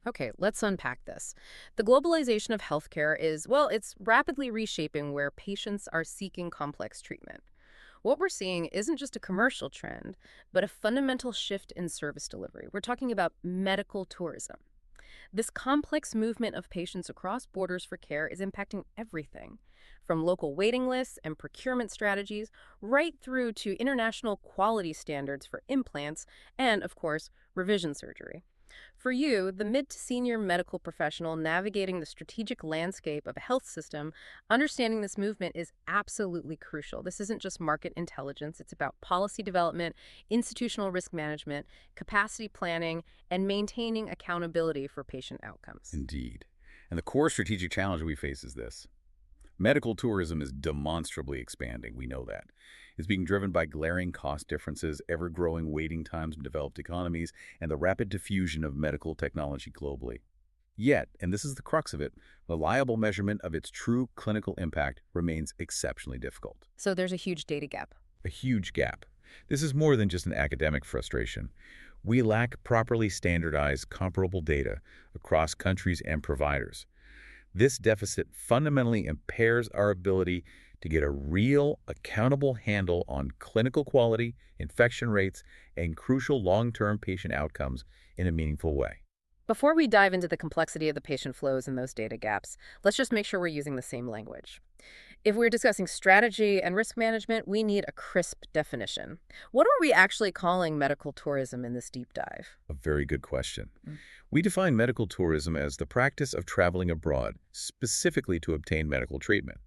Okay, let's unpack this. The globalization of healthcare is, well, it's rapidly reshaping where patients are seeking complex treatment. What we're seeing isn't just a commercial trend, but a fundamental shift in service delivery. We're talking about medical tourism. This complex movement of patients across borders for care is impacting everything, from local waiting lists and procurement strategies right through to international quality standards for implants and, of course, revision surgery. For you, the mid to senior medical professional navigating the strategic landscape of a health system, understanding this movement is absolutely crucial. This isn't just market intelligence, it's about policy development, institutional risk management, capacity planning, and maintaining accountability for patient outcomes. Indeed. And the core strategic challenge we face is this. Medical tourism is demonstrably expanding, we know that. It's being driven by glaring cost differences, ever-growing waiting times in developed economies, and the rapid diffusion of medical technology globally. Yet, and this is the crux of it, reliable measurement of its true clinical impact remains exceptionally difficult. So there's a huge data gap. A huge gap. This is more than just an academic frustration. We lack properly standardized, comparable data across countries and providers. This deficit fundamentally impairs our ability to get a real, accountable handle on clinical quality, infection rates, and crucial long-term patient outcomes in a meaningful way. Before we dive into the complexity of the patient flows and those data gaps, let's just make sure we're using the same language. If we're discussing strategy and risk management, we need a crisp definition. What are we actually calling medical tourism in this deep dive? A very good question. We define medical tourism as the practice of traveling abroad, specifically to obtain medical treatment.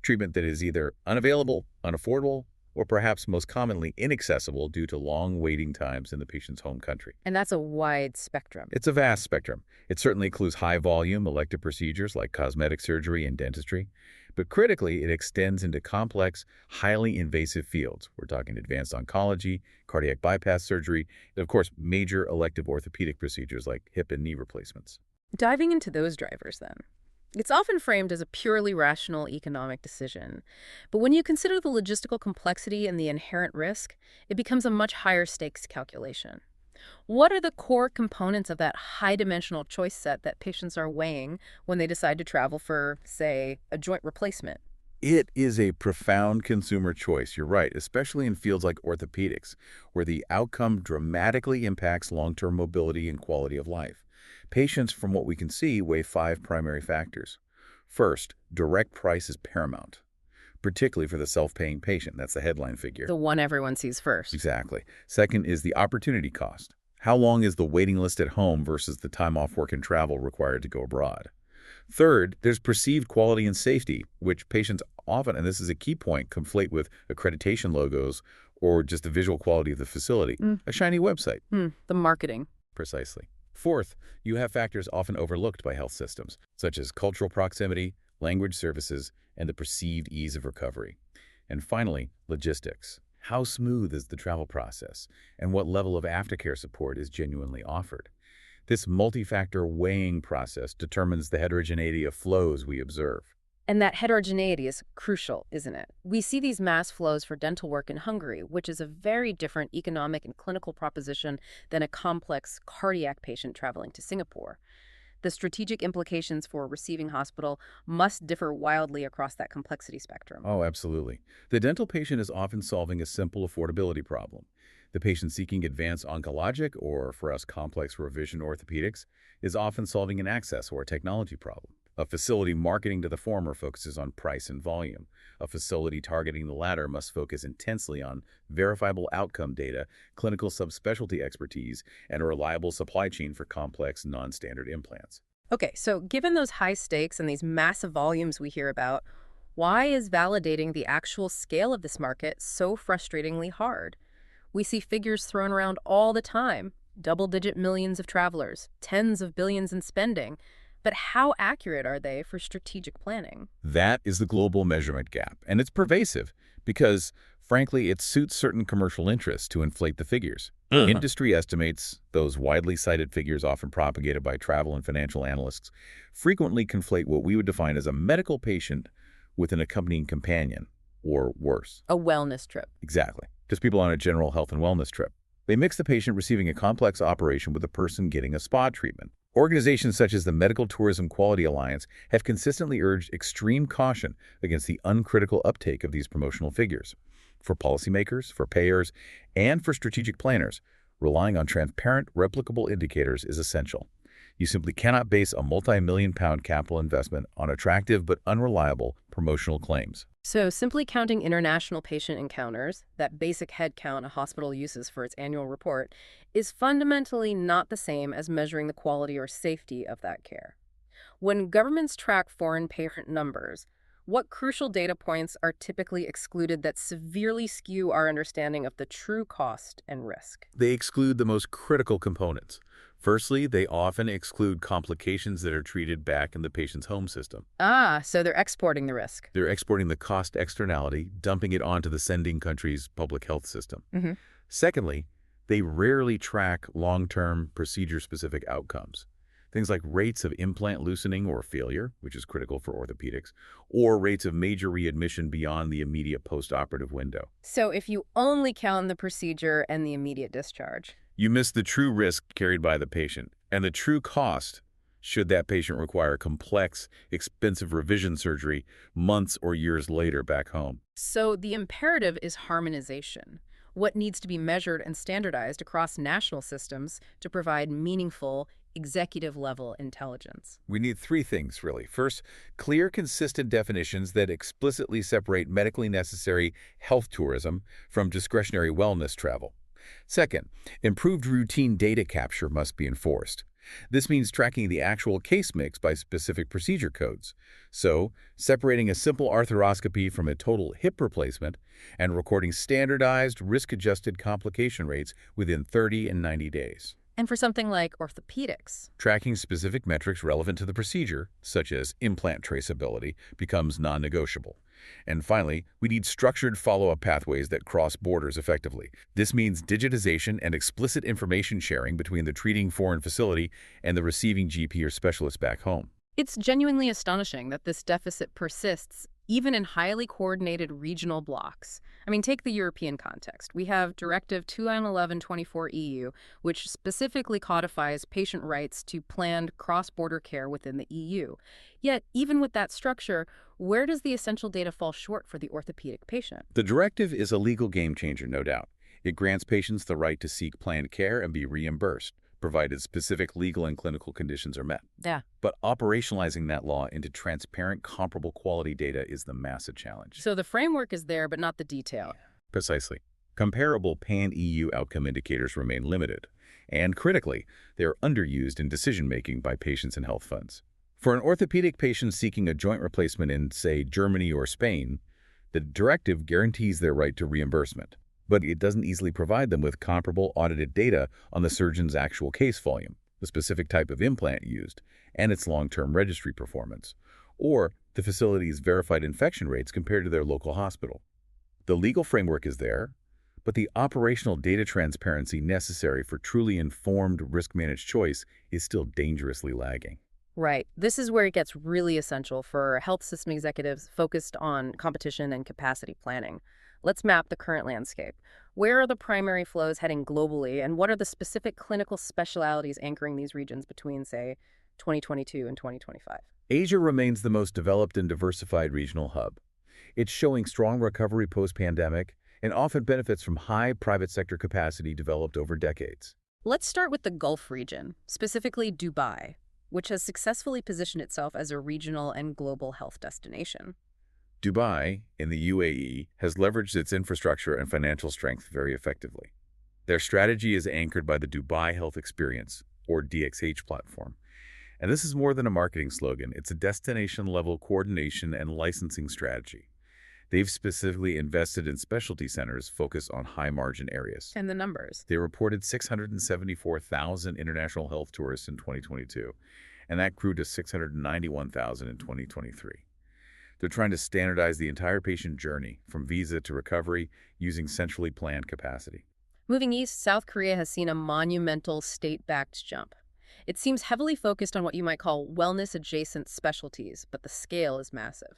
Treatment that is either unavailable, unaffordable, or perhaps most commonly inaccessible due to long waiting times in the patient's home country. And that's a wide spectrum. It's a vast spectrum. It certainly includes high-volume elective procedures like cosmetic surgery and dentistry, but critically, it extends into complex, highly invasive fields. We're talking advanced oncology, cardiac bypass surgery, and of course, major elective orthopedic procedures like hip and knee replacements. Diving into those drivers, then. It's often framed as a purely rational economic decision. But when you consider the logistical complexity and the inherent risk, it becomes a much higher stakes calculation. What are the core components of that high-dimensional choice set that patients are weighing when they decide to travel for, say, a joint replacement? It is a profound consumer choice, you're right, especially in fields like orthopedics, where the outcome dramatically impacts long-term mobility and quality of life. Patients, from what we can see, weigh 5 primary factors. First, direct price is paramount, particularly for the self-paying patient. That's the headline figure. The one everyone sees first. Exactly. Second is the opportunity cost. How long is the waiting list at home versus the time off work and travel required to go abroad? Third, there's perceived quality and safety, which patients often, and this is a key point, conflate with accreditation logos or just the visual quality of the facility. A shiny website. The marketing. Precisely. Fourth, you have factors often overlooked by health systems, such as cultural proximity, language services, and the perceived ease of recovery. And finally, logistics. How smooth is the travel process, and what level of aftercare support is genuinely offered? This multi-factor weighing process determines the heterogeneity of flows we observe. And that heterogeneity is crucial, isn't it? We see these mass flows for dental work in Hungary, which is a very different economic and clinical proposition than a complex cardiac patient traveling to Singapore. The strategic implications for a receiving hospital must differ wildly across that complexity spectrum. Oh, absolutely. The dental patient is often solving a simple affordability problem. The patient seeking advanced oncologic, or for us complex revision orthopedics, is often solving an access or a technology problem. A facility marketing to the former focuses on price and volume. A facility targeting the latter must focus intensely on verifiable outcome data, clinical subspecialty expertise, and a reliable supply chain for complex, non-standard implants. Okay, so given those high stakes and these massive volumes we hear about, why is validating the actual scale of this market so frustratingly hard? We see figures thrown around all the time, double-digit millions of travelers, tens of billions in spending. But how accurate are they for strategic planning? That is the global measurement gap, and it's pervasive because, frankly, it suits certain commercial interests to inflate the figures. Industry estimates, those widely cited figures often propagated by travel and financial analysts, frequently conflate what we would define as a medical patient with an accompanying companion, or worse. A wellness trip. Exactly. Just people on a general health and wellness trip. They mix the patient receiving a complex operation with a person getting a spa treatment, Organizations such as the Medical Tourism Quality Alliance have consistently urged extreme caution against the uncritical uptake of these promotional figures. For policymakers, for payers, and for strategic planners, relying on transparent, replicable indicators is essential. You simply cannot base a multi-million-pound capital investment on attractive but unreliable promotional claims. So, simply counting international patient encounters, that basic head count a hospital uses for its annual report, is fundamentally not the same as measuring the quality or safety of that care. When governments track foreign patient numbers, what crucial data points are typically excluded that severely skew our understanding of the true cost and risk? They exclude the most critical components. Firstly, they often exclude complications that are treated back in the patient's home system. Ah, so they're exporting the risk. They're exporting the cost externality, dumping it onto the sending country's public health system. Hmm. Secondly, they rarely track long-term procedure-specific outcomes. Things like rates of implant loosening or failure, which is critical for orthopedics, or rates of major readmission beyond the immediate post-operative window. So if you only count the procedure and the immediate discharge. You miss the true risk carried by the patient and the true cost should that patient require complex, expensive revision surgery months or years later back home. So the imperative is harmonization. What needs to be measured and standardized across national systems to provide meaningful, executive-level intelligence? We need three things, really. First, clear, consistent definitions that explicitly separate medically necessary health tourism from discretionary wellness travel. Second, improved routine data capture must be enforced. This means tracking the actual case mix by specific procedure codes. So, separating a simple arthroscopy from a total hip replacement and recording standardized, risk-adjusted complication rates within 30 and 90 days. And for something like orthopedics, Tracking specific metrics relevant to the procedure, such as implant traceability, becomes non-negotiable. And finally, we need structured follow-up pathways that cross borders effectively. This means digitization and explicit information sharing between the treating foreign facility and the receiving GP or specialist back home. it's genuinely astonishing that this deficit persists even in highly coordinated regional blocks. I mean, take the European context. We have Directive 211/24 EU, which specifically codifies patient rights to planned cross-border care within the EU. Yet, even with that structure, where does the essential data fall short for the orthopedic patient? The directive is a legal game changer, no doubt. It grants patients the right to seek planned care and be reimbursed, provided specific legal and clinical conditions are met. Yeah. But operationalizing that law into transparent, comparable quality data is the massive challenge. So the framework is there, but not the detail. Precisely. Comparable pan-EU outcome indicators remain limited, and critically, they are underused in decision-making by patients and health funds. For an orthopedic patient seeking a joint replacement in, say, Germany or Spain, the directive guarantees their right to reimbursement, but it doesn't easily provide them with comparable audited data on the surgeon's actual case volume, the specific type of implant used, and its long-term registry performance, or the facility's verified infection rates compared to their local hospital. The legal framework is there, but the operational data transparency necessary for truly informed risk-managed choice is still dangerously lagging. Right. This is where it gets really essential for health system executives focused on competition and capacity planning. Let's map the current landscape. Where are the primary flows heading globally, and what are the specific clinical specialities anchoring these regions between, say, 2022 and 2025? Asia remains the most developed and diversified regional hub. It's showing strong recovery post-pandemic and often benefits from high private sector capacity developed over decades. Let's start with the Gulf region, specifically Dubai, which has successfully positioned itself as a regional and global health destination. Dubai, in the UAE, has leveraged its infrastructure and financial strength very effectively. Their strategy is anchored by the Dubai Health Experience, or DXH platform. And this is more than a marketing slogan. It's a destination-level coordination and licensing strategy. They've specifically invested in specialty centers focused on high-margin areas. And the numbers. They reported 674,000 international health tourists in 2022, and that grew to 691,000 in 2023. They're trying to standardize the entire patient journey, from visa to recovery, using centrally planned capacity. Moving east, South Korea has seen a monumental state-backed jump. It seems heavily focused on what you might call wellness-adjacent specialties, but the scale is massive.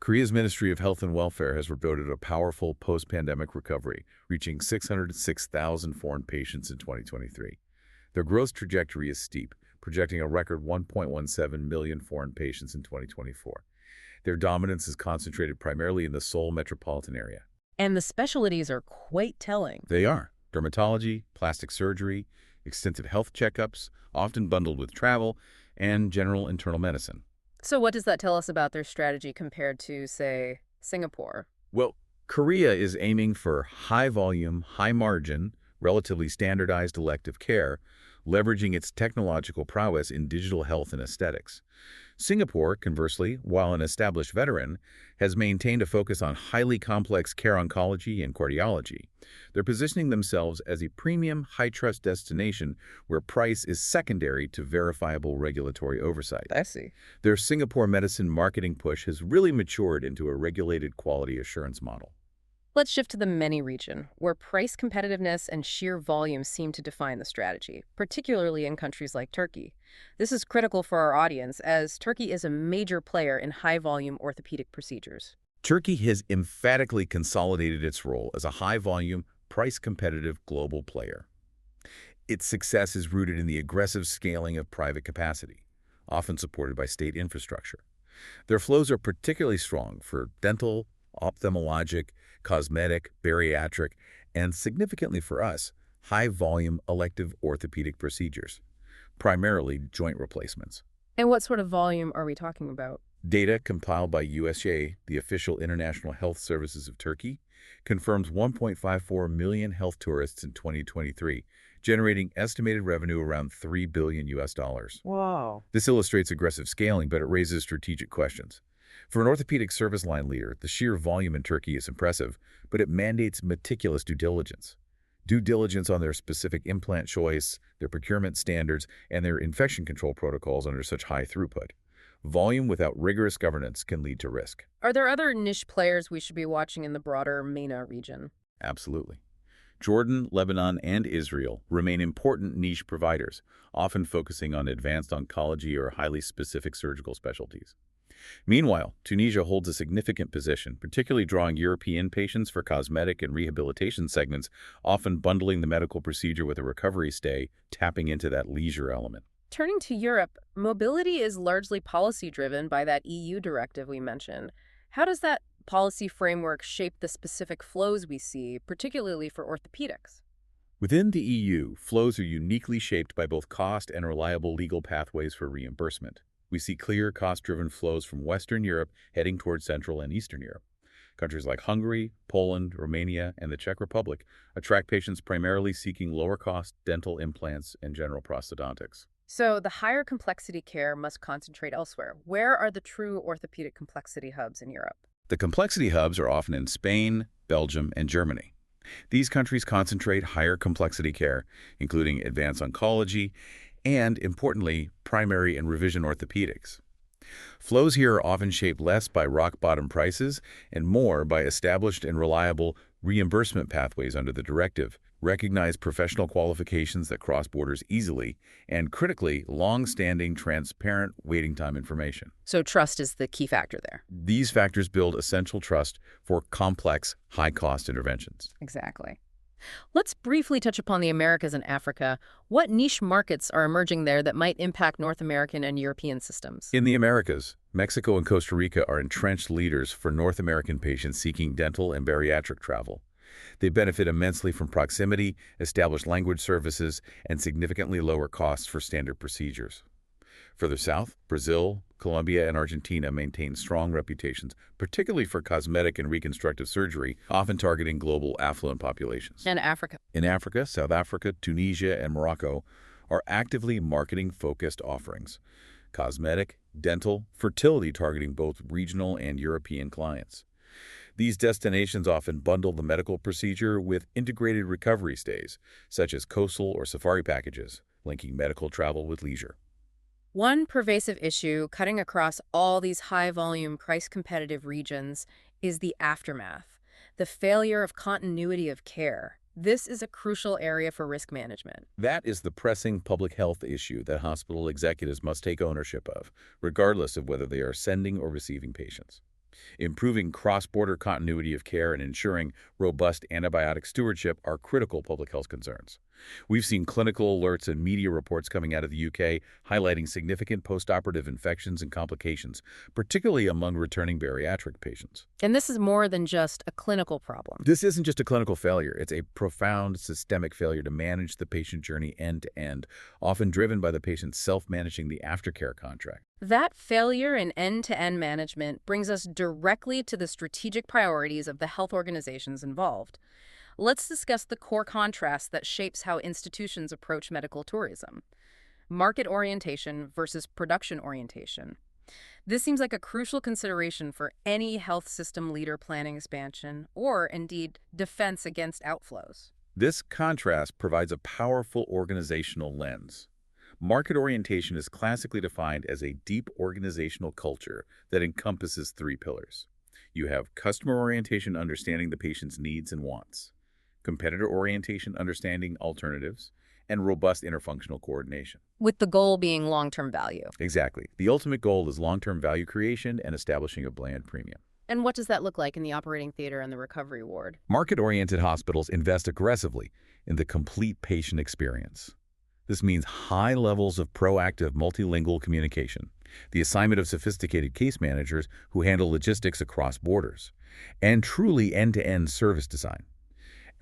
Korea's Ministry of Health and Welfare has reported a powerful post-pandemic recovery, reaching 606,000 foreign patients in 2023. Their growth trajectory is steep, projecting a record 1.17 million foreign patients in 2024. Their dominance is concentrated primarily in the Seoul metropolitan area. And the specialties are quite telling. They are dermatology, plastic surgery, extensive health checkups, often bundled with travel, and general internal medicine. So what does that tell us about their strategy compared to, say, Singapore? Well, Korea is aiming for high volume, high margin, relatively standardized elective care, leveraging its technological prowess in digital health and aesthetics. Singapore, conversely, while an established veteran, has maintained a focus on highly complex care oncology and cardiology. They're positioning themselves as a premium, high-trust destination where price is secondary to verifiable regulatory oversight. I see. Their Singapore medicine marketing push has really matured into a regulated quality assurance model. Let's shift to the MENA region, where price competitiveness and sheer volume seem to define the strategy, particularly in countries like Turkey. This is critical for our audience, as Turkey is a major player in high-volume orthopedic procedures. Turkey has emphatically consolidated its role as a high-volume, price-competitive global player. Its success is rooted in the aggressive scaling of private capacity, often supported by state infrastructure. Their flows are particularly strong for dental, ophthalmologic, cosmetic, bariatric, and significantly for us, high-volume elective orthopedic procedures, primarily joint replacements. And what sort of volume are we talking about? Data compiled by USJ, the official International Health Services of Turkey, confirms 1.54 million health tourists in 2023, generating estimated revenue around $3 billion US. Wow. This illustrates aggressive scaling, but it raises strategic questions. For an orthopedic service line leader, the sheer volume in Turkey is impressive, but it mandates meticulous due diligence. Due diligence on their specific implant choice, their procurement standards, and their infection control protocols under such high throughput. Volume without rigorous governance can lead to risk. Are there other niche players we should be watching in the broader MENA region? Absolutely. Jordan, Lebanon, and Israel remain important niche providers, often focusing on advanced oncology or highly specific surgical specialties. Meanwhile, Tunisia holds a significant position, particularly drawing European patients for cosmetic and rehabilitation segments, often bundling the medical procedure with a recovery stay, tapping into that leisure element. Turning to Europe, mobility is largely policy-driven by that EU directive we mentioned. How does that policy framework shape the specific flows we see, particularly for orthopedics? Within the EU, flows are uniquely shaped by both cost and reliable legal pathways for reimbursement. We see clear cost-driven flows from Western Europe heading towards Central and Eastern Europe. Countries like Hungary, Poland, Romania, and the Czech Republic attract patients primarily seeking lower-cost dental implants and general prosthodontics. So the higher complexity care must concentrate elsewhere. Where are the true orthopedic complexity hubs in Europe? The complexity hubs are often in Spain, Belgium, and Germany. These countries concentrate higher complexity care, including advanced oncology and, importantly, primary and revision orthopedics. Flows here are often shaped less by rock-bottom prices and more by established and reliable reimbursement pathways under the directive, recognize professional qualifications that cross borders easily, and critically, long-standing, transparent waiting time information. So trust is the key factor there. These factors build essential trust for complex, high-cost interventions. Exactly. Let's briefly touch upon the Americas and Africa. What niche markets are emerging there that might impact North American and European systems? In the Americas, Mexico and Costa Rica are entrenched leaders for North American patients seeking dental and bariatric travel. They benefit immensely from proximity, established language services, and significantly lower costs for standard procedures. Further south, Brazil, Colombia, and Argentina maintain strong reputations, particularly for cosmetic and reconstructive surgery, often targeting global affluent populations. And Africa. In Africa, South Africa, Tunisia, and Morocco are actively marketing focused offerings: cosmetic, dental, fertility targeting both regional and European clients. These destinations often bundle the medical procedure with integrated recovery stays, such as coastal or safari packages, linking medical travel with leisure. One pervasive issue cutting across all these high-volume, price-competitive regions is the aftermath, the failure of continuity of care. This is a crucial area for risk management. That is the pressing public health issue that hospital executives must take ownership of, regardless of whether they are sending or receiving patients. Improving cross-border continuity of care and ensuring robust antibiotic stewardship are critical public health concerns. We've seen clinical alerts and media reports coming out of the UK highlighting significant postoperative infections and complications, particularly among returning bariatric patients. And this is more than just a clinical problem. This isn't just a clinical failure, it's a profound systemic failure to manage the patient journey end to end, often driven by the patient self-managing the aftercare contract. That failure in end-to-end management brings us directly to the strategic priorities of the health organizations involved. Let's discuss the core contrast that shapes how institutions approach medical tourism. Market orientation versus production orientation. This seems like a crucial consideration for any health system leader planning expansion or, indeed, defense against outflows. This contrast provides a powerful organizational lens. Market orientation is classically defined as a deep organizational culture that encompasses three pillars. You have customer orientation, understanding the patient's needs and wants; competitor orientation, understanding alternatives; and robust interfunctional coordination. With the goal being long-term value. Exactly. The ultimate goal is long-term value creation and establishing a brand premium. And what does that look like in the operating theater and the recovery ward? Market-oriented hospitals invest aggressively in the complete patient experience. This means high levels of proactive multilingual communication, the assignment of sophisticated case managers who handle logistics across borders, and truly end-to-end service design.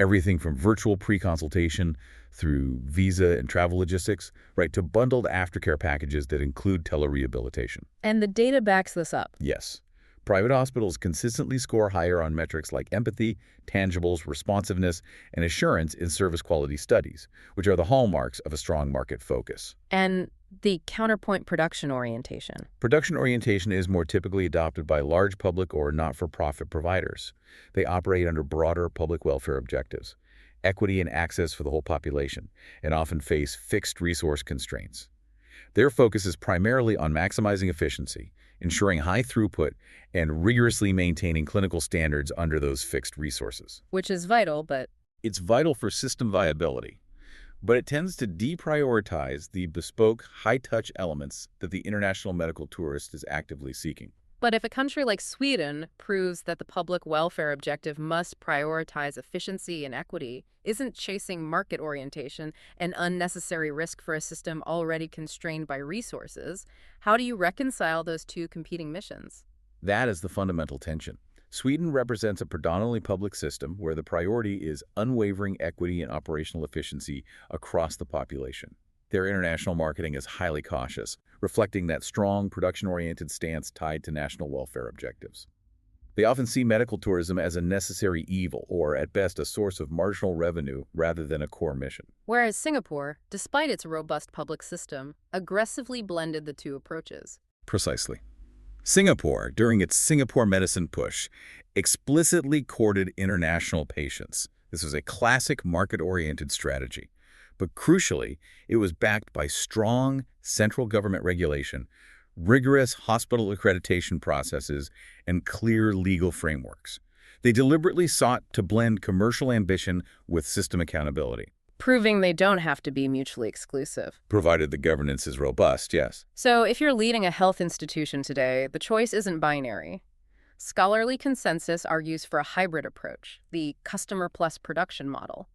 Everything from virtual pre-consultation through visa and travel logistics, right to bundled aftercare packages that include telerehabilitation. And the data backs this up. Yes. Private hospitals consistently score higher on metrics like empathy, tangibles, responsiveness, and assurance in service quality studies, which are the hallmarks of a strong market focus. And the counterpoint production orientation. Production orientation is more typically adopted by large public or not-for-profit providers. They operate under broader public welfare objectives, equity and access for the whole population, and often face fixed resource constraints. Their focus is primarily on maximizing efficiency, ensuring high throughput, and rigorously maintaining clinical standards under those fixed resources. Which is vital, but It's vital for system viability, but it tends to deprioritize the bespoke, high-touch elements that the international medical tourist is actively seeking. if a country like Sweden proves that the public welfare objective must prioritize efficiency and equity, isn't chasing market orientation an unnecessary risk for a system already constrained by resources? How do you reconcile those two competing missions? That is the fundamental tension. Sweden represents a predominantly public system where the priority is unwavering equity and operational efficiency across the population. Their international marketing is highly cautious, reflecting that strong production-oriented stance tied to national welfare objectives. They often see medical tourism as a necessary evil or, at best, a source of marginal revenue rather than a core mission. Whereas Singapore, despite its robust public system, aggressively blended the two approaches. Precisely. Singapore, during its Singapore medicine push, explicitly courted international patients. This was a classic market-oriented strategy. But crucially, it was backed by strong central government regulation, rigorous hospital accreditation processes, and clear legal frameworks. They deliberately sought to blend commercial ambition with system accountability. Proving they don't have to be mutually exclusive. Provided the governance is robust, yes. So if you're leading a health institution today, the choice isn't binary. Scholarly consensus argues for a hybrid approach, the customer plus production model.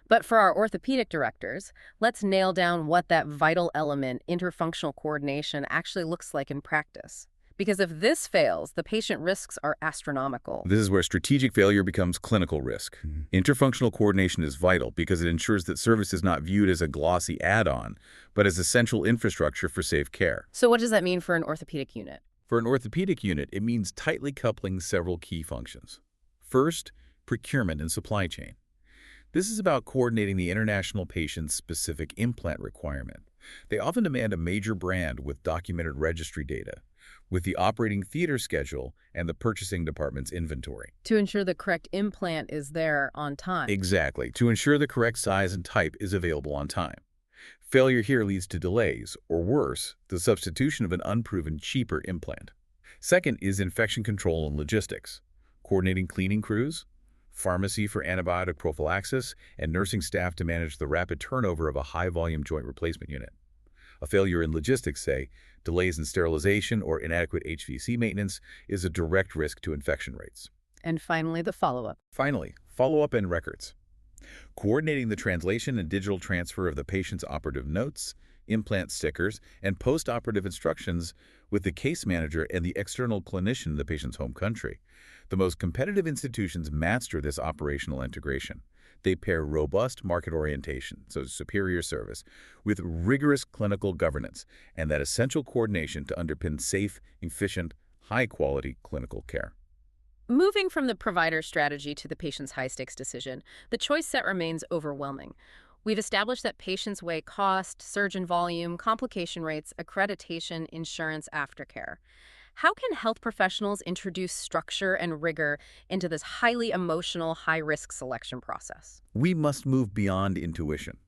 But for our orthopedic directors, let's nail down what that vital element, interfunctional coordination, actually looks like in practice. Because if this fails, the patient risks are astronomical. This is where strategic failure becomes clinical risk. Interfunctional coordination is vital because it ensures that service is not viewed as a glossy add-on, but as essential infrastructure for safe care. So what does that mean for an orthopedic unit? For an orthopedic unit, it means tightly coupling several key functions. First, procurement and supply chain. This is about coordinating the international patient's specific implant requirement. They often demand a major brand with documented registry data, with the operating theater schedule and the purchasing department's inventory. To ensure the correct implant is there on time. Exactly, to ensure the correct size and type is available on time. Failure here leads to delays, or worse, the substitution of an unproven, cheaper implant. Second is infection control and logistics, coordinating cleaning crews, pharmacy for antibiotic prophylaxis, and nursing staff to manage the rapid turnover of a high-volume joint replacement unit. A failure in logistics, say, delays in sterilization or inadequate HVC maintenance, is a direct risk to infection rates. And finally, the follow-up. Finally, follow-up and records. Coordinating the translation and digital transfer of the patient's operative notes, implant stickers, and post-operative instructions with the case manager and the external clinician in the patient's home country. The most competitive institutions master this operational integration. They pair robust market orientation, so superior service, with rigorous clinical governance and that essential coordination to underpin safe, efficient, high-quality clinical care. Moving from the provider strategy to the patient's high-stakes decision, the choice set remains overwhelming. We've established that patients weigh cost, surgeon volume, complication rates, accreditation, insurance, aftercare. How can health professionals introduce structure and rigor into this highly emotional, high-risk selection process? We must move beyond intuition.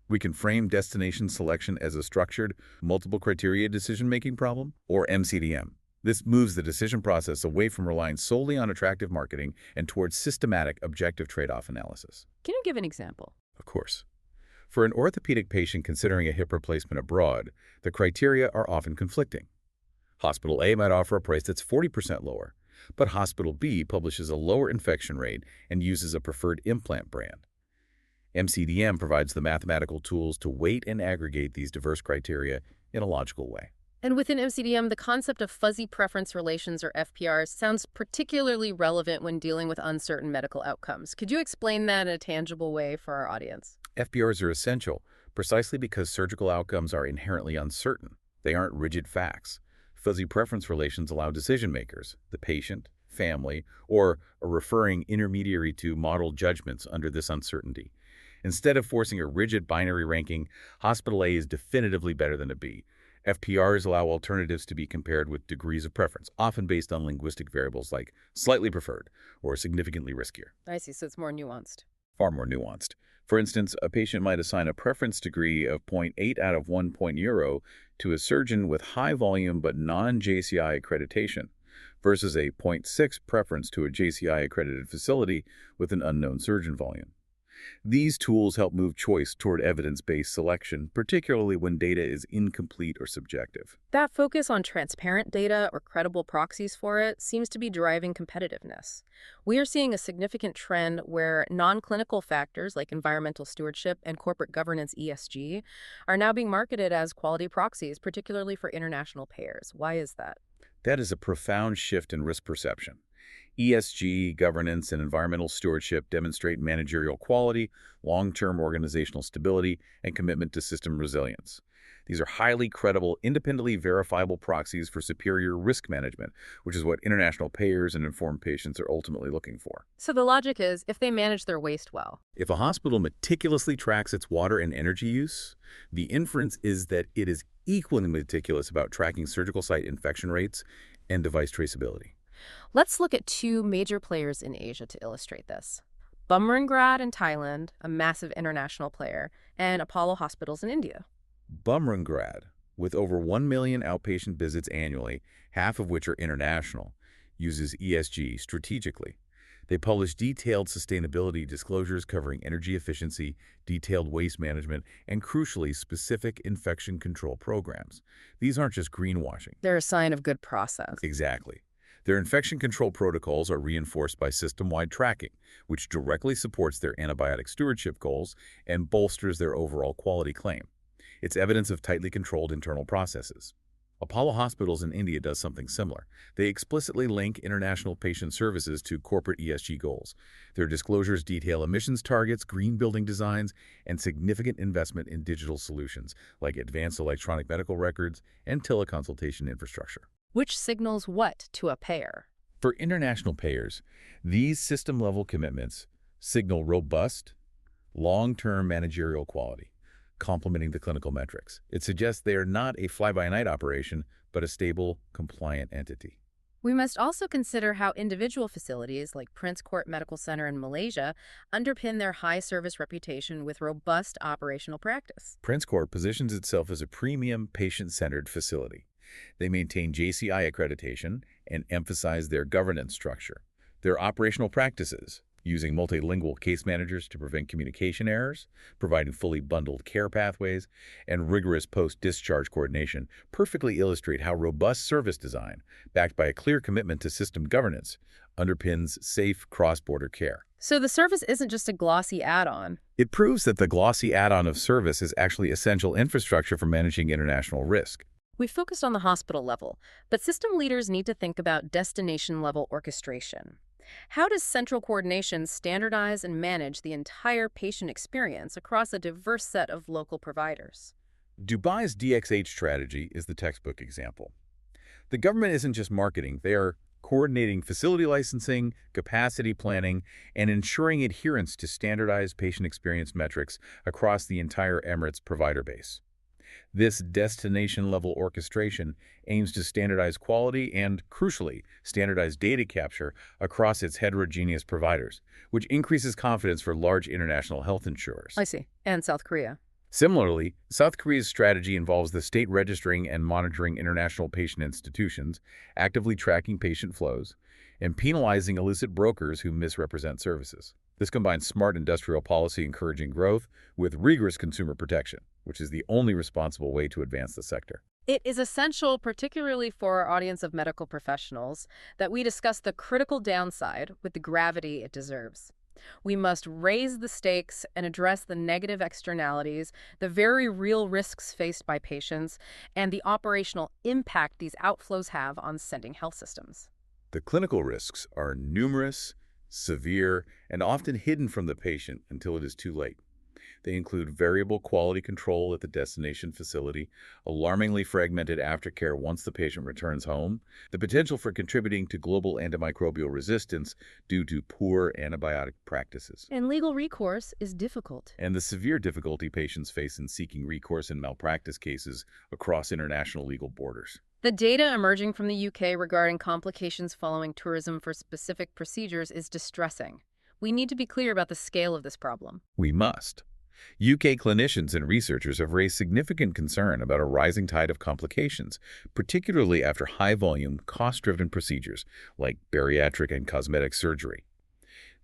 We can frame destination selection as a structured, multiple criteria decision-making problem, or MCDM. This moves the decision process away from relying solely on attractive marketing and towards systematic, objective trade-off analysis. Can you give an example? Of course. For an orthopedic patient considering a hip replacement abroad, the criteria are often conflicting. Hospital A might offer a price that's 40% lower, but Hospital B publishes a lower infection rate and uses a preferred implant brand. MCDM provides the mathematical tools to weight and aggregate these diverse criteria in a logical way. And within MCDM, the concept of fuzzy preference relations, or FPRs, sounds particularly relevant when dealing with uncertain medical outcomes. Could you explain that in a tangible way for our audience? FPRs are essential precisely because surgical outcomes are inherently uncertain. They aren't rigid facts. Fuzzy preference relations allow decision makers, the patient, family, or a referring intermediary to model judgments under this uncertainty. Instead of forcing a rigid binary ranking, Hospital A is definitively better than a B. FPRs allow alternatives to be compared with degrees of preference, often based on linguistic variables like slightly preferred or significantly riskier. I see, so it's more nuanced. Far more nuanced. For instance, a patient might assign a preference degree of 0.8 out of 1 point euro to a surgeon with high volume but non-JCI accreditation versus a 0.6 preference to a JCI accredited facility with an unknown surgeon volume. These tools help move choice toward evidence-based selection, particularly when data is incomplete or subjective. That focus on transparent data or credible proxies for it seems to be driving competitiveness. We are seeing a significant trend where non-clinical factors like environmental stewardship and corporate governance (ESG) are now being marketed as quality proxies, particularly for international payers. Why is that? That is a profound shift in risk perception. ESG, governance, and environmental stewardship demonstrate managerial quality, long-term organizational stability, and commitment to system resilience. These are highly credible, independently verifiable proxies for superior risk management, which is what international payers and informed patients are ultimately looking for. So the logic is, if they manage their waste well. If a hospital meticulously tracks its water and energy use, the inference is that it is equally meticulous about tracking surgical site infection rates and device traceability. Let's look at two major players in Asia to illustrate this. Bumrungrad in Thailand, a massive international player, and Apollo Hospitals in India. Bumrungrad, with over 1 million outpatient visits annually, half of which are international, uses ESG strategically. They publish detailed sustainability disclosures covering energy efficiency, detailed waste management, and crucially, specific infection control programs. These aren't just greenwashing. They're a sign of good process. Exactly. Their infection control protocols are reinforced by system-wide tracking, which directly supports their antibiotic stewardship goals and bolsters their overall quality claim. It's evidence of tightly controlled internal processes. Apollo Hospitals in India does something similar. They explicitly link international patient services to corporate ESG goals. Their disclosures detail emissions targets, green building designs, and significant investment in digital solutions like advanced electronic medical records and teleconsultation infrastructure. Which signals what to a payer? For international payers, these system-level commitments signal robust, long-term managerial quality, complementing the clinical metrics. It suggests they are not a fly-by-night operation, but a stable, compliant entity. We must also consider how individual facilities like Prince Court Medical Center in Malaysia underpin their high service reputation with robust operational practice. Prince Court positions itself as a premium, patient-centered facility. They maintain JCI accreditation and emphasize their governance structure. Their operational practices, using multilingual case managers to prevent communication errors, providing fully bundled care pathways, and rigorous post-discharge coordination, perfectly illustrate how robust service design, backed by a clear commitment to system governance, underpins safe cross-border care. So the service isn't just a glossy add-on. It proves that the glossy add-on of service is actually essential infrastructure for managing international risk. We focused on the hospital level, but system leaders need to think about destination-level orchestration. How does central coordination standardize and manage the entire patient experience across a diverse set of local providers? Dubai's DXH strategy is the textbook example. The government isn't just marketing, they are coordinating facility licensing, capacity planning, and ensuring adherence to standardized patient experience metrics across the entire Emirates provider base. This destination-level orchestration aims to standardize quality and, crucially, standardize data capture across its heterogeneous providers, which increases confidence for large international health insurers. I see. And South Korea. Similarly, South Korea's strategy involves the state registering and monitoring international patient institutions, actively tracking patient flows, and penalizing illicit brokers who misrepresent services. This combines smart industrial policy encouraging growth with rigorous consumer protection, which is the only responsible way to advance the sector. It is essential, particularly for our audience of medical professionals, that we discuss the critical downside with the gravity it deserves. We must raise the stakes and address the negative externalities, the very real risks faced by patients, and the operational impact these outflows have on sending health systems. The clinical risks are numerous, severe, and often hidden from the patient until it is too late. They include variable quality control at the destination facility, alarmingly fragmented aftercare once the patient returns home, the potential for contributing to global antimicrobial resistance due to poor antibiotic practices, And legal recourse is difficult. and the severe difficulty patients face in seeking recourse in malpractice cases across international legal borders. The data emerging from the UK regarding complications following tourism for specific procedures is distressing. We need to be clear about the scale of this problem. We must. UK clinicians and researchers have raised significant concern about a rising tide of complications, particularly after high-volume, cost-driven procedures like bariatric and cosmetic surgery.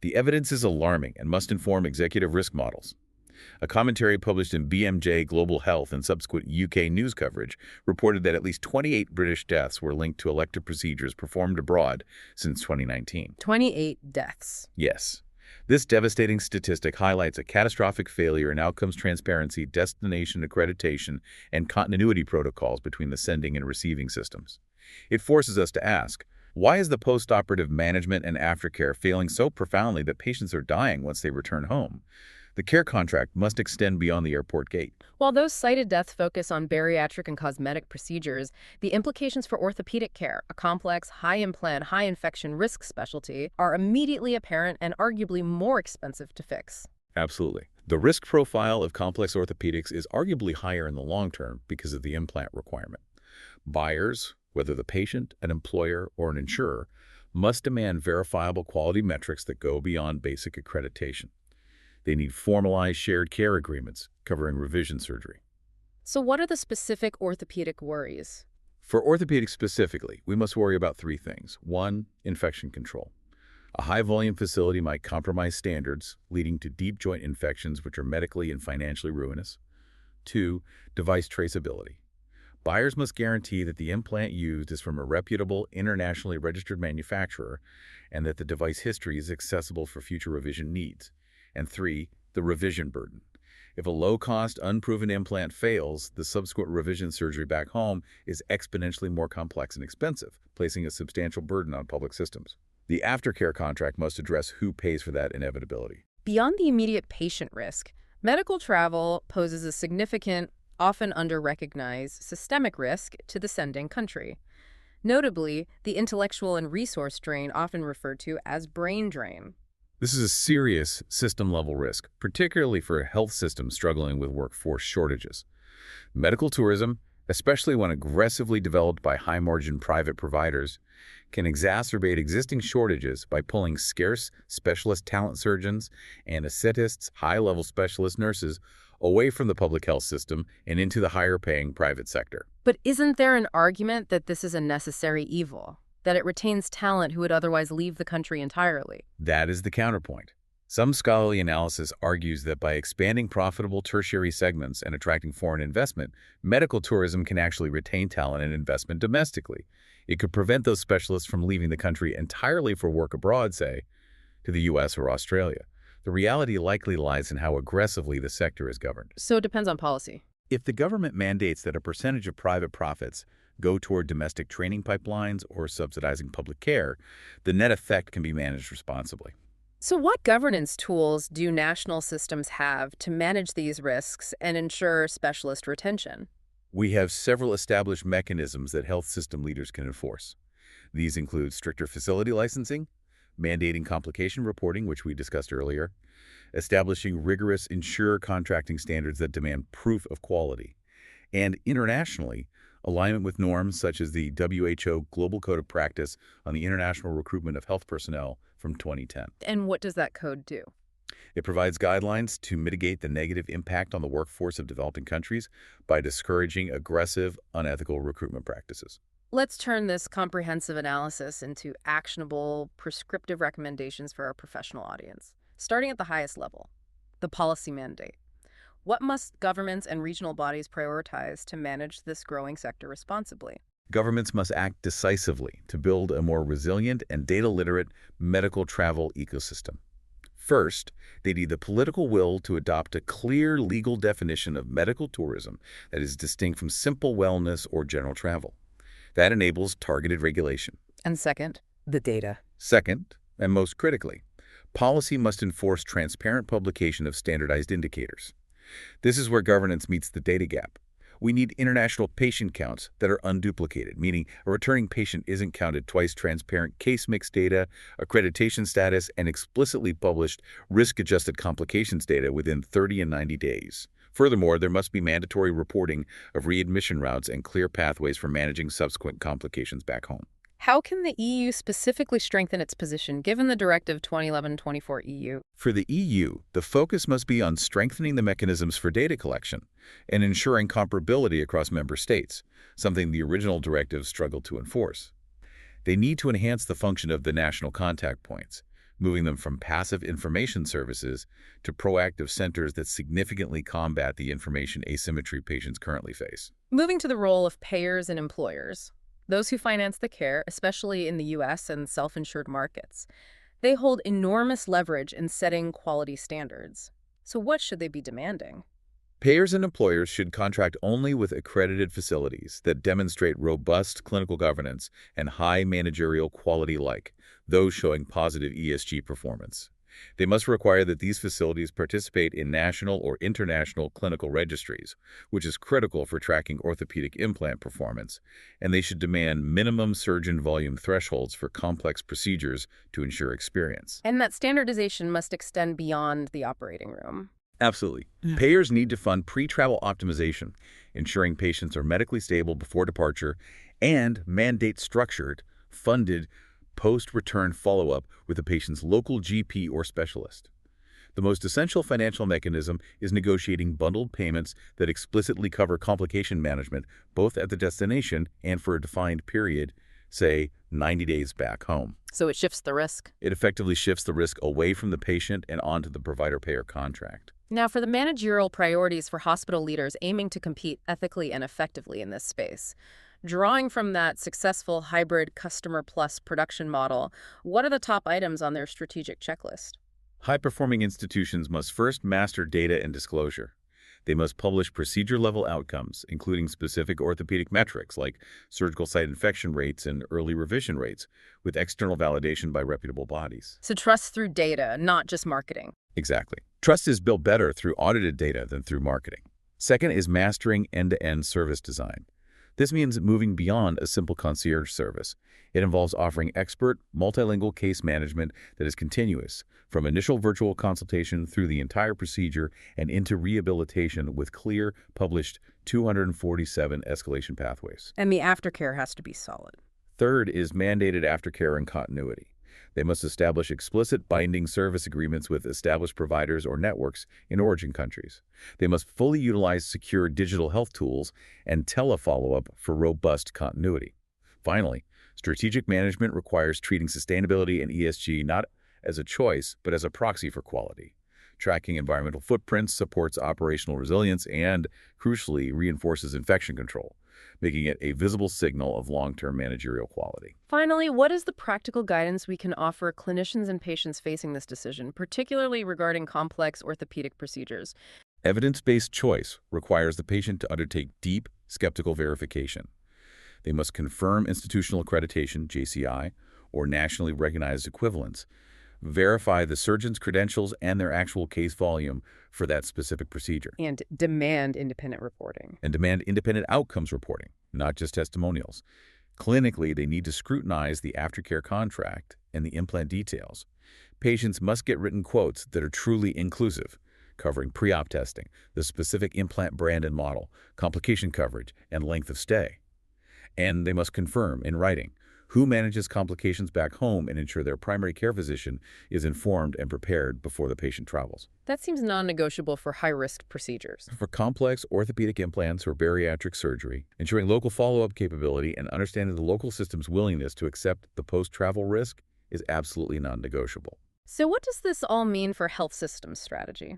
The evidence is alarming and must inform executive risk models. A commentary published in BMJ Global Health and subsequent UK news coverage reported that at least 28 British deaths were linked to elective procedures performed abroad since 2019. 28 deaths. Yes. This devastating statistic highlights a catastrophic failure in outcomes transparency, destination accreditation, and continuity protocols between the sending and receiving systems. It forces us to ask, why is the post-operative management and aftercare failing so profoundly that patients are dying once they return home? The care contract must extend beyond the airport gate. While those cited deaths focus on bariatric and cosmetic procedures, the implications for orthopedic care, a complex, high-implant, high-infection risk specialty, are immediately apparent and arguably more expensive to fix. Absolutely. The risk profile of complex orthopedics is arguably higher in the long term because of the implant requirement. Buyers, whether the patient, an employer, or an insurer, must demand verifiable quality metrics that go beyond basic accreditation. They need formalized shared care agreements covering revision surgery. So what are the specific orthopedic worries? For orthopedics specifically, we must worry about three things. 1. Infection control. A high-volume facility might compromise standards, leading to deep joint infections which are medically and financially ruinous. 2. Device traceability. Buyers must guarantee that the implant used is from a reputable, internationally registered manufacturer and that the device history is accessible for future revision needs. And 3. The revision burden. If a low-cost, unproven implant fails, the subsequent revision surgery back home is exponentially more complex and expensive, placing a substantial burden on public systems. The aftercare contract must address who pays for that inevitability. Beyond the immediate patient risk, medical travel poses a significant, often under-recognized, systemic risk to the sending country. Notably, the intellectual and resource drain often referred to as brain drain. This is a serious system-level risk, particularly for health systems struggling with workforce shortages. Medical tourism, especially when aggressively developed by high-margin private providers, can exacerbate existing shortages by pulling scarce specialist talent surgeons, anesthetists, high-level specialist nurses away from the public health system and into the higher-paying private sector. But isn't there an argument that this is a necessary evil? That it retains talent who would otherwise leave the country entirely? That is the counterpoint. Some scholarly analysis argues that by expanding profitable tertiary segments and attracting foreign investment, medical tourism can actually retain talent and investment domestically. It could prevent those specialists from leaving the country entirely for work abroad, say. to the U.S. or Australia. The reality likely lies in how aggressively the sector is governed. So it depends on policy. If the government mandates that a percentage of private profits go toward domestic training pipelines or subsidizing public care, the net effect can be managed responsibly. So what governance tools do national systems have to manage these risks and ensure specialist retention? We have several established mechanisms that health system leaders can enforce. These include stricter facility licensing, mandating complication reporting, which we discussed earlier, establishing rigorous insurer contracting standards that demand proof of quality, and internationally, alignment with norms such as the WHO Global Code of Practice on the International Recruitment of Health Personnel from 2010. And what does that code do? It provides guidelines to mitigate the negative impact on the workforce of developing countries by discouraging aggressive, unethical recruitment practices. Let's turn this comprehensive analysis into actionable, prescriptive recommendations for our professional audience. Starting at the highest level, the policy mandate. What must governments and regional bodies prioritize to manage this growing sector responsibly? Governments must act decisively to build a more resilient and data-literate medical travel ecosystem. First, they need the political will to adopt a clear legal definition of medical tourism that is distinct from simple wellness or general travel. That enables targeted regulation. And second, the data. Second, and most critically, policy must enforce transparent publication of standardized indicators. This is where governance meets the data gap. We need international patient counts that are unduplicated, meaning a returning patient isn't counted twice, transparent case mix data, accreditation status, and explicitly published risk-adjusted complications data within 30 and 90 days. Furthermore, there must be mandatory reporting of readmission routes and clear pathways for managing subsequent complications back home. How can the EU specifically strengthen its position given the Directive 2011-24 EU? For the EU, the focus must be on strengthening the mechanisms for data collection and ensuring comparability across member states, something the original directive struggled to enforce. They need to enhance the function of the national contact points, moving them from passive information services to proactive centers that significantly combat the information asymmetry patients currently face. Moving to the role of payers and employers. Those who finance the care, especially in the U.S. and self-insured markets, they hold enormous leverage in setting quality standards. So what should they be demanding? Payers and employers should contract only with accredited facilities that demonstrate robust clinical governance and high managerial quality like those showing positive ESG performance. They must require that these facilities participate in national or international clinical registries, which is critical for tracking orthopedic implant performance, and they should demand minimum surgeon volume thresholds for complex procedures to ensure experience. And that standardization must extend beyond the operating room. Absolutely. Payers need to fund pre-travel optimization, ensuring patients are medically stable before departure, and mandate structured, funded, post-return follow-up with the patient's local GP or specialist. The most essential financial mechanism is negotiating bundled payments that explicitly cover complication management both at the destination and for a defined period, say 90 days back home. So it shifts the risk. It effectively shifts the risk away from the patient and onto the provider-payer contract. Now, for the managerial priorities for hospital leaders aiming to compete ethically and effectively in this space, drawing from that successful hybrid customer plus production model, what are the top items on their strategic checklist? High-performing institutions must first master data and disclosure. They must publish procedure-level outcomes, including specific orthopedic metrics like surgical site infection rates and early revision rates, with external validation by reputable bodies. So trust through data, not just marketing. Exactly. Trust is built better through audited data than through marketing. Second is mastering end-to-end service design. This means moving beyond a simple concierge service. It involves offering expert, multilingual case management that is continuous, from initial virtual consultation through the entire procedure and into rehabilitation with clear, published 247 escalation pathways. And the aftercare has to be solid. Third is mandated aftercare and continuity. They must establish explicit binding service agreements with established providers or networks in origin countries. They must fully utilize secure digital health tools and telefollow-up for robust continuity. Finally, strategic management requires treating sustainability and ESG not as a choice, but as a proxy for quality. Tracking environmental footprints supports operational resilience and, crucially, reinforces infection control, making it a visible signal of long-term managerial quality. Finally, what is the practical guidance we can offer clinicians and patients facing this decision, particularly regarding complex orthopedic procedures? Evidence-based choice requires the patient to undertake deep, skeptical verification. They must confirm institutional accreditation, JCI, or nationally recognized equivalents, verify the surgeon's credentials and their actual case volume for that specific procedure, And demand independent reporting. and demand independent outcomes reporting, not just testimonials. Clinically, they need to scrutinize the aftercare contract and the implant details. Patients must get written quotes that are truly inclusive, covering pre-op testing, the specific implant brand and model, complication coverage, and length of stay. And they must confirm in writing who manages complications back home and ensure their primary care physician is informed and prepared before the patient travels. That seems non-negotiable for high-risk procedures. For complex orthopedic implants or bariatric surgery, ensuring local follow-up capability and understanding the local system's willingness to accept the post-travel risk is absolutely non-negotiable. So what does this all mean for health systems strategy?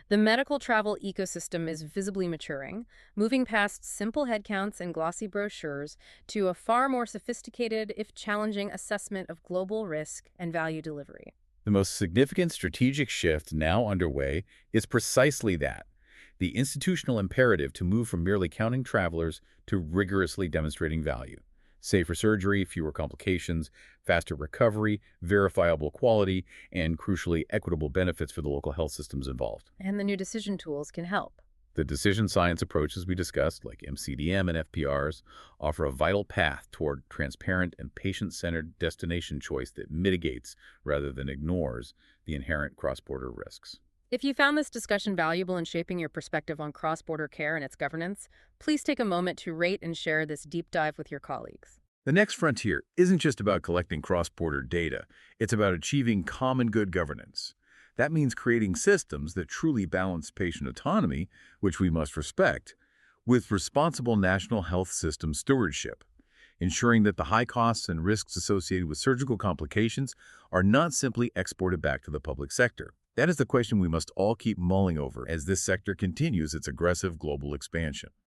The medical travel ecosystem is visibly maturing, moving past simple headcounts and glossy brochures to a far more sophisticated, if challenging, assessment of global risk and value delivery. The most significant strategic shift now underway is precisely that, the institutional imperative to move from merely counting travelers to rigorously demonstrating value. Safer surgery, fewer complications, faster recovery, verifiable quality, and crucially equitable benefits for the local health systems involved. And the new decision tools can help. The decision science approaches we discussed, like MCDM and FPRs, offer a vital path toward transparent and patient-centered destination choice that mitigates, rather than ignores, the inherent cross-border risks. If you found this discussion valuable in shaping your perspective on cross-border care and its governance, please take a moment to rate and share this deep dive with your colleagues. The next frontier isn't just about collecting cross-border data. It's about achieving common good governance. That means creating systems that truly balance patient autonomy, which we must respect, with responsible national health system stewardship, ensuring that the high costs and risks associated with surgical complications are not simply exported back to the public sector. That is the question we must all keep mulling over as this sector continues its aggressive global expansion.